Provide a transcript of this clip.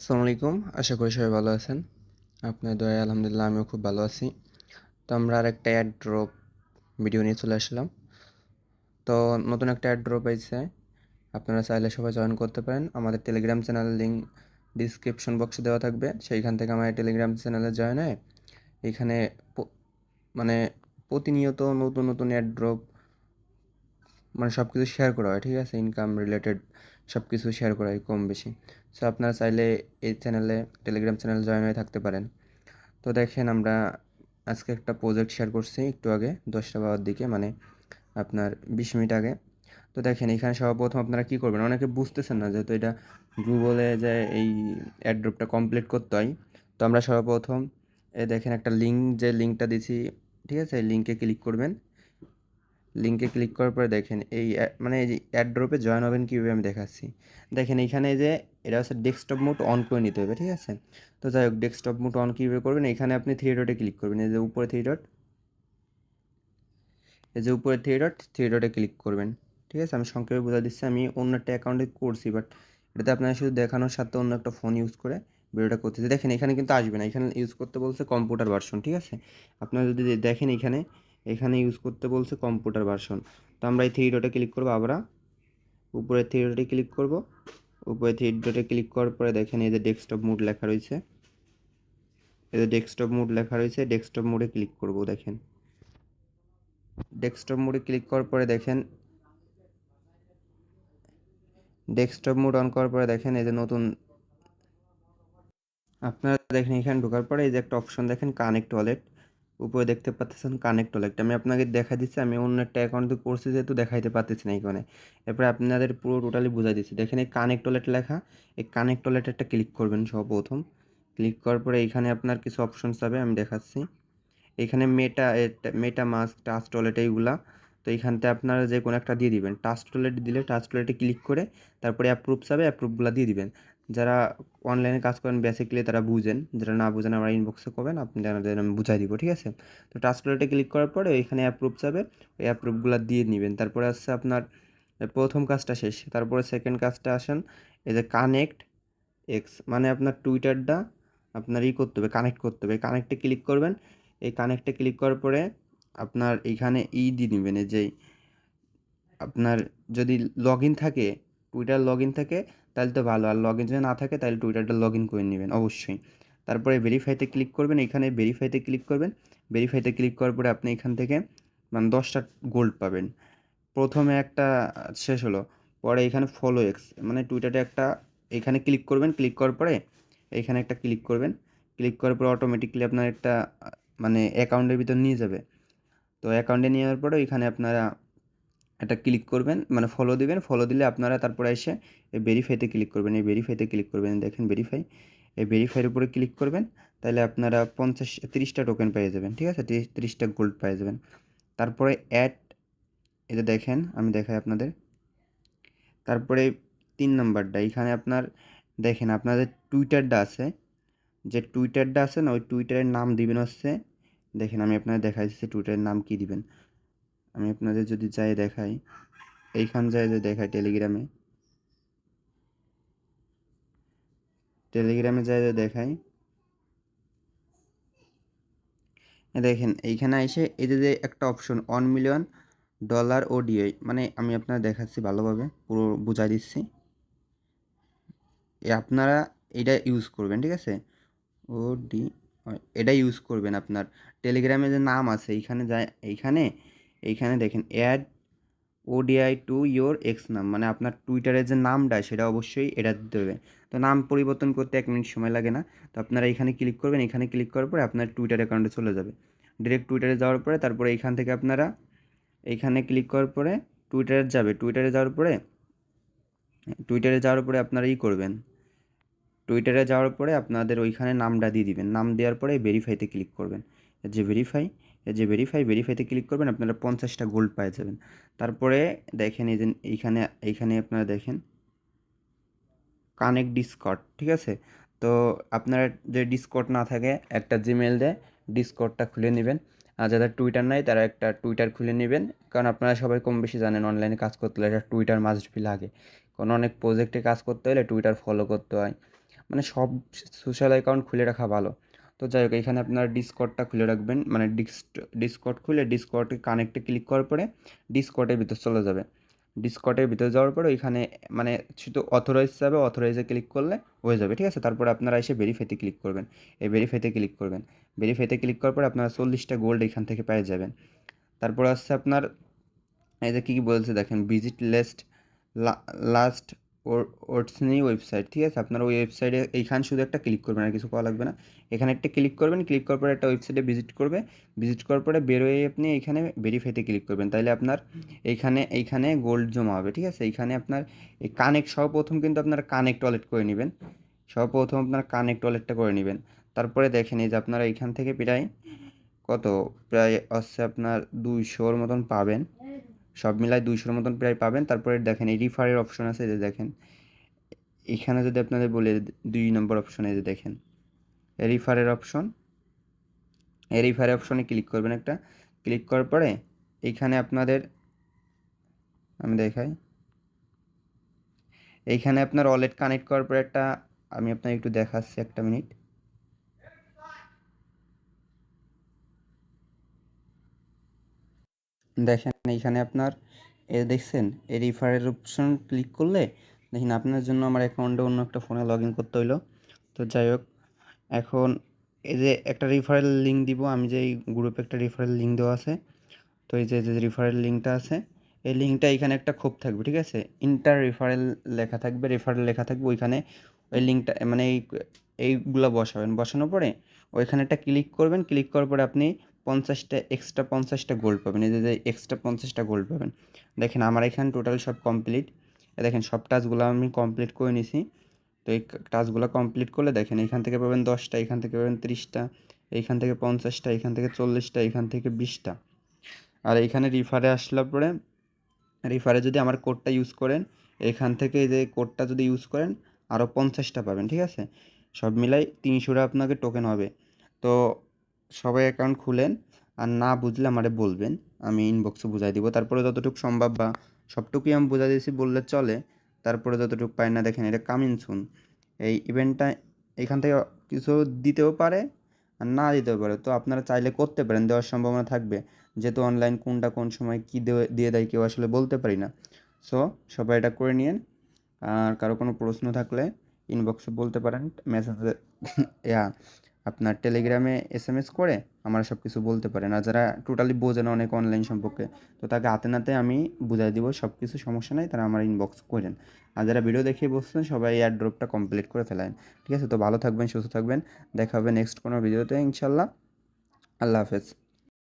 আসসালামু আলাইকুম। আশা করি সবাই ভালো আছেন। আপনার দয়ায় আলহামদুলিল্লাহ আমিও খুব ভালো আছি। তো আমরা আরেকটা অ্যাড ড্রপ ভিডিও নিয়ে চলে আসলাম। তো নতুন একটা অ্যাড ড্রপ আইছে। আপনারা চাইলে সবাই জয়েন করতে পারেন। আমাদের টেলিগ্রাম চ্যানেলের লিঙ্ক ডিসক্রিপশন বক্সে দেওয়া থাকবে। সেইখান থেকে আমার টেলিগ্রাম চ্যানেলে জয়েন হয়ে এইখানে মানে প্রতিনিয়ত নতুন অ্যাড ড্রপ সব কিছু শেয়ার করা হয়, ঠিক আছে? ইনকাম রিলেটেড সব কিছু শেয়ার করা হয় কম বেশি। সো আপনারা চাইলে এই চ্যানেলে টেলিগ্রাম চ্যানেল জয়েন হয়ে থাকতে পারেন। তো দেখেন আমরা আজকে একটা প্রজেক্ট শেয়ার করছি একটু আগে 10টা বাজার দিকে, মানে আপনার 20 মিনিট আগে। তো দেখেন এখানে সর্বপ্রথম আপনারা কি করবেন, অনেকে বুঝতেছেন না যেহেতু এটা গুগলে যে এই অ্যাড্রপটা কমপ্লিট করতে হয়। তো আমরা সর্বপ্রথম দেখেন একটা লিঙ্ক, যে লিঙ্কটা দিছি, ঠিক আছে? এই লিঙ্কে ক্লিক করবেন। লিঙ্কে ক্লিক করার পরে দেখেন এই মানে এই যে অ্যাড্রপে জয়েন হবেন কীভাবে আমি দেখাচ্ছি। দেখেন এইখানে যে এটা হচ্ছে ডেস্কটপ মোড অন করে নিতে হবে, ঠিক আছে? তো যাই হোক, ডেস্কটপ মোড অন কীভাবে করবেন, এখানে আপনি থ্রি ডটে ক্লিক করবেন। এই যে উপরে থ্রি ডট, এই যে উপরে থ্রি ডটে ক্লিক করবেন, ঠিক আছে? আমি সংক্ষেপে বোঝা দিচ্ছি, আমি অন্য একটা অ্যাকাউন্টে করছি, বাট এটাতে আপনারা শুধু দেখানোর সাথে অন্য একটা ফোন ইউজ করে ভিডিওটা করতেছি। দেখেন এখানে কিন্তু আসবে না, এখানে ইউজ করতে বলছে কম্পিউটার ভার্সন, ঠিক আছে? আপনারা যদি দেখেন এখানে এখানে ইউজ করতে বলছে কম্পিউটার ভার্সন। তো আমরা এই থ্রি ডটে ক্লিক করবো, আবার উপরে থ্রি ডটে ক্লিক করব। উপরে থ্রি ডটে ক্লিক করার পরে দেখেন এই যে ডেস্কটপ মোড লেখা রয়েছে, এই যে ডেস্কটপ মোড লেখা রয়েছে, ডেস্কটপ মোডে ক্লিক করব। দেখেন ডেস্কটপ মোডে ক্লিক করার পরে দেখেন ডেস্কটপ মোড অন করার পরে দেখেন এই যে নতুন আপনারা দেখেন এখানে ঢোকার পরে এই যে একটা অপশন দেখেন কানেক্ট ওয়ালেট, উপরে দেখতে পাচ্ছেন কানেক্ট ওয়ালেট। আমি আপনাকে দেখা দিচ্ছি, আমি অন্য একটা অ্যাকাউন্ট দিয়ে করছি যেহেতু দেখাইতে পারতেছি না এখানে। এরপরে আপনাদের পুরো টোটালি বুঝাই দিচ্ছি। দেখেন এই কানেক্ট ওয়ালেট লেখা, এই কানেক্ট ওয়ালেট একটা ক্লিক করবেন সর্বপ্রথম। ক্লিক করার পরে এখানে আপনার কিছু অপশনস পাবে, আমি দেখাচ্ছি। এখানে মেটা মাস্ক, টাস্ক ওয়ালেট এইগুলা। তো এইখানতে আপনারা যে কোনো একটা দিয়ে দিবেন। টাস্ক ওয়ালেট দিলে টাস্ক ওয়ালেটে ক্লিক করে তারপরে অ্যাপ্রুভ যাবে, অ্যাপ্রুভগুলো দিয়ে দিবেন। যারা অনলাইনে কাজ করেন বেসিক্যালি তারা বুঝেন, যারা না বুঝেন আমার ইনবক্সে করবেন, আপনাদের আমি বুঝাই দিব, ঠিক আছে? তো টাস্ক ওয়ালেটে ক্লিক করার পরে এখানে অ্যাপ্রুভ যাবে, ওই অ্যাপ্রুভগুলো দিয়ে নেবেন। তারপরে আসছে আপনার প্রথম কাজটা শেষ, তারপরে সেকেন্ড কাজটা আসেন এই যে কানেক্ট এক্স, মানে আপনার টুইটারটা আপনার করতে হবে, কানেক্ট করতে হবে। কানেক্টে ক্লিক করবেন। এই কানেক্টে ক্লিক করার পরে আপনার এইখানে দিয়ে নেবেন, এই যে আপনার যদি লগ ইন থাকে, টুইটার লগ ইন থাকে তাহলে তো ভালো, আর লগ ইন যদি না থাকে তাহলে টুইটারটা লগ ইন করে নেবেন অবশ্যই। তারপরে ভেরিফাইতে ক্লিক করবেন, এখানে ভেরিফাইতে ক্লিক করবেন। ভেরিফাইতে ক্লিক করার পরে আপনি এখান থেকে মানে 10টা গোল্ড পাবেন। প্রথমে একটা শেষ হলো, পরে এখানে ফলো এক্স, মানে টুইটারে একটা এখানে ক্লিক করবেন। ক্লিক করার পরে এখানে একটা ক্লিক করবেন। ক্লিক করার পর অটোমেটিকলি আপনার একটা মানে অ্যাকাউন্টের ভিতর নিয়ে যাবে। তো অ্যাকাউন্টে নেওয়ার পরে এখানে আপনারা একটা ক্লিক করবেন, মানে ফলো দিবেন। ফলো দিলে আপনারা তারপরে এসে এই ভেরিফাইতে ক্লিক করবেন। এই ভেরিফাইতে ক্লিক করবেন, দেখেন ভেরিফাই, এই ভেরিফাইয়ের উপরে ক্লিক করবেন। তাহলে আপনারা 30টা টোকেন পেয়ে যাবেন, ঠিক আছে? 30টা গোল্ড পেয়ে যাবেন। তারপরে অ্যাড, এটা দেখেন আমি দেখাই আপনাদের। তারপরে 3 নাম্বারটা এখানে আপনার দেখেন আপনাদের টুইটারটা আছে, যে টুইটারটা আছে না, ওই টুইটারের নাম দিবেন হচ্ছে, দেখেন আমি আপনাদের দেখাই দিচ্ছি টুইটারের নাম কী দিবেন। আমি আপনাদের যদি যাই দেখাই, এইখান যায় যে দেখাই টেলিগ্রামে, যায় যে দেখাই, দেখেন এইখানে এসে এই যে একটা অপশন $1 মিলিয়ন ওডিআই, মানে আমি আপনার দেখাচ্ছি ভালোভাবে, পুরো বুঝাই দিচ্ছি। আপনারা এটা ইউজ করবেন, ঠিক আছে? ওডি, এটা ইউজ করবেন। আপনার টেলিগ্রামে যে নাম আছে এইখানে যায়, এইখানে দেখেন add ODI to your X নাম, মানে আপনার টুইটারের যে নামটা সেটা অবশ্যই এটা দিতে হবে। তো নাম পরিবর্তন করতে 1 মিনিট সময় লাগে না। তো আপনারা এখানে ক্লিক করবেন, এখানে ক্লিক করার পরে আপনার টুইটার অ্যাকাউন্টে চলে যাবে। ডিরেক্ট টুইটারে যাওয়ার পরে তারপরে এইখান থেকে আপনারা এইখানে ক্লিক করার পরে টুইটারে যাবে। টুইটারে যাওয়ার পরে আপনারা করবেন, টুইটারে যাওয়ার পরে আপনাদের ওইখানে নামটা দিয়ে দিবেন। নাম দেওয়ার পরে ভেরিফাইতে ক্লিক করবেন। ভেরিফাইতে ক্লিক করবেন, আপনারা 50টা গোল্ড পেয়ে যাবেন। তারপরে দেখেন এই যে এইখানে আপনারা দেখেন কানেক্ট ডিসকর্ড, ঠিক আছে? তো আপনার যে ডিসকর্ড না থাকে, একটা জিমেল দিয়ে ডিসকর্ডটা খুলে নেবেন। আর যাদের টুইটার নাই তারা একটা টুইটার খুলে নেবেন, কারণ আপনারা সবাই কম বেশি জানেন অনলাইনে কাজ করতে হলে একটা টুইটার মাস্ট বি লাগে। কারণ অনেক প্রজেক্টে কাজ করতে হলে টুইটার ফলো করতে হয়। মানে সব সোশ্যাল অ্যাকাউন্ট খুলে রাখা ভালো। তো যাই হোক, এখানে আপনার ডিসকর্ডটা খুলে রাখবেন, মানে ডিসকর্ড খুলে ডিসকর্ডে কানেক্টে ক্লিক করার পরে ডিসকর্ডের ভিতর চলে যাবে। ডিসকর্ডের ভিতরে যাওয়ার পরে ওইখানে মানে শুধু অথরাইজ যাবে, অথরাইজে ক্লিক করলে হয়ে যাবে, ঠিক আছে। তারপরে আপনারা এসে ভেরিফাইতে ক্লিক করবেন, এই ভেরিফাইতে ক্লিক করবেন। ভেরিফাইতে ক্লিক করার পরে আপনারা 40টা গোল্ড এখান থেকে পেয়ে যাবেন। তারপর আসছে আপনার এই যে কী বলছে দেখেন, ভিজিট লাস্ট ওটসনি ওয়েবসাইট, ঠিক আছে। আপনার ওই ওয়েবসাইটে এইখানে শুধু একটা ক্লিক করবেন, আর কিছু করা লাগবে না। এখানে একটা ক্লিক করবেন, ক্লিক করার পরে একটা ওয়েবসাইটে ভিজিট করবে, ভিজিট করার পরে বেরোয় আপনি এইখানে ভেরিফাইতে ক্লিক করবেন, তাইলে আপনার এইখানে গোল্ড জমা হবে, ঠিক আছে। এইখানে আপনার এই সর্বপ্রথম কিন্তু আপনার কানেক্ট ওয়ালেট করে নেবেন, সর্বপ্রথম আপনার কানেক্ট ওয়ালেটটা করে নেবেন। তারপরে দেখেন এই যে আপনারা এইখান থেকে প্রায় হচ্ছে আপনার 200-র মতন পাবেন, সব মিলাই 200-র মতন প্রায় পাবেন। তারপরে দেখেন এই রিফারের অপশন আছে, যে দেখেন এখানে যদি আপনাদের বলে 2 নম্বর অপশনে যে দেখেন রিফারের অপশন, এই রিফারের অপশনে ক্লিক করবেন একটা, ক্লিক করার পরে এইখানে আপনাদের আমি দেখাই, এইখানে আপনার ওয়ালেট কানেক্ট করার পরে একটা, আমি আপনাকে একটু দেখাচ্ছি, একটা মিনিট। দেখেন এইখানে আপনার দেখছেন এই রিফারের অপশন ক্লিক করলে দেখেন আপনার জন্য আমার অ্যাকাউন্টে অন্য একটা ফোনে লগ ইন করতে হইলো। তো যাই হোক, এখন এই যে একটা রিফারেল লিঙ্ক দিব, আমি যে এই গ্রুপে একটা রিফারেল লিঙ্ক দেওয়া আছে, তো এই যে রিফারেল লিঙ্কটা আছে, এই লিঙ্কটা এখানে একটা খোপ থাকবে, ঠিক আছে। ইন্টার রিফারেল লেখা থাকবে, রেফারেল লেখা থাকবে ওইখানে, ওই লিঙ্কটা মানে এইগুলো বসাবেন, বসানোর পরে ওইখানে একটা ক্লিক করবেন, ক্লিক করার পরে আপনি 50টা গোল্ড পাবেন, এই যে এক্সট্রা 50টা গোল্ড পাবেন। দেখেন আমার এখানে টোটাল সব কমপ্লিট, দেখেন সব টাস্কগুলো আমি কমপ্লিট করে নিছি। তো এই টাস্কগুলো কমপ্লিট করলে দেখেন এইখান থেকে পাবেন 10টা, এখান থেকে পাবেন 30টা, এইখান থেকে 50টা, এখান থেকে 40টা, এখান থেকে 20টা। আর এইখানে রিফারে আসলার পরে রিফারে যদি আমার কোডটা ইউজ করেন, এখান থেকে এই যে কোডটা যদি ইউজ করেন আরও 50টা পাবেন, ঠিক আছে। সব মিলাই 300টা আপনাকে টোকেন হবে। তো সবাই অ্যাকাউন্ট খুলেন, আর না বুঝলে আমারে বলবেন, আমি ইনবক্সে বুঝাই দিব। তারপরে যতটুকু সম্ভব বা সবটুকুই আমি বুঝাই দিয়েছি বললে চলে। তারপরে যতটুকু পাই না, দেখেন এটা কামিং সুন, এই ইভেন্টটা এখান থেকে কিছু দিতেও পারে আর না দিতেও পারে। তো আপনারা চাইলে করতে পারেন, দেওয়ার সম্ভাবনা থাকবে, যেহেতু অনলাইন কোনটা কোন সময় কী দিয়ে দেয় কেউ আসলে বলতে পারি না। সো সবাই এটা করে নিন। আর কারো কোনো প্রশ্ন থাকলে ইনবক্সে বলতে পারেন, মেসেজে ইয়া আপনার টেলিগ্রামে এসএমএস করে আমার সব কিছু বলতে পারেন। আর যারা টোটালি বোঝে না অনেক অনলাইন সম্পর্কে, তো তাকে হাতে নাতে আমি বুঝাই দিব সব কিছু, সমস্যা নাই, তারা আমার ইনবক্স করেন। আর যারা ভিডিও দেখিয়ে বসছেন সবাই এয়ার ড্রপটা কমপ্লিট করে ফেলেন, ঠিক আছে। তো ভালো থাকবেন, সুস্থ থাকবেন, দেখা হবে নেক্সট কোনো ভিডিওতে ইনশাল্লাহ। আল্লাহ হাফেজ।